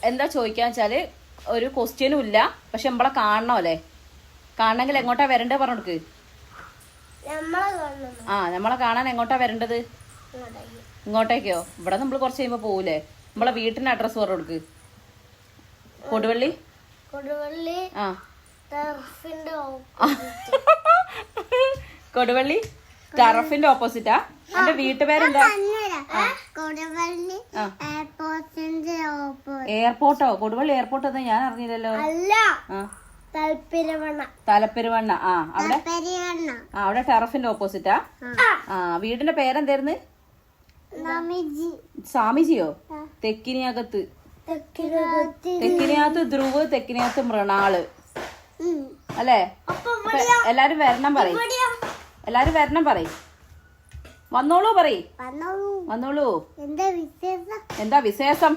എന്താ ചോദിക്കാന്ന് വെച്ചാല് ഒരു ക്വസ്റ്റ്യനും ഇല്ല. പക്ഷെ നമ്മളെ കാണണോ അല്ലേ? കാണണമെങ്കിൽ എങ്ങോട്ടാ വരണ്ടേ പറഞ്ഞെടുക്ക്. നമ്മളെ കാണാൻ എങ്ങോട്ടാ വരേണ്ടത്? ഇങ്ങോട്ടേക്കോ? ഇവിടെ നമ്മൾ കുറച്ച് കഴിയുമ്പോ പോവൂലേ? നമ്മളെ വീട്ടിന്റെ അഡ്രസ് പറഞ്ഞു കൊടുക്ക്. കൊടുവള്ളി. കൊടുവള്ളി ടർഫിന്റെ ഓപ്പോസിറ്റാ. എന്റെ വീട്ടുപേരെന്താ? എയർപോർട്ടോ? കൊടുവള്ളി എയർപോർട്ട് ഒന്നും ഞാൻ അറിഞ്ഞില്ലല്ലോ. തലപ്പെരുവണ്ണ. അവിടെ ടർഫിന്റെ ഓപ്പോസിറ്റാ. വീടിന്റെ പേരെന്തായിരുന്നു? സ്വാമിജിയോ? തെക്കിനിയകത്ത് ധ്രുവ്, തെക്കിനിയകത്ത് മൃണാള് അല്ലേ? എല്ലാരും വരണം പറയും. എല്ലാരും വരണം പറയും. വന്നോളൂ പറയും. വന്നോളൂ. എന്താ വിശേഷം?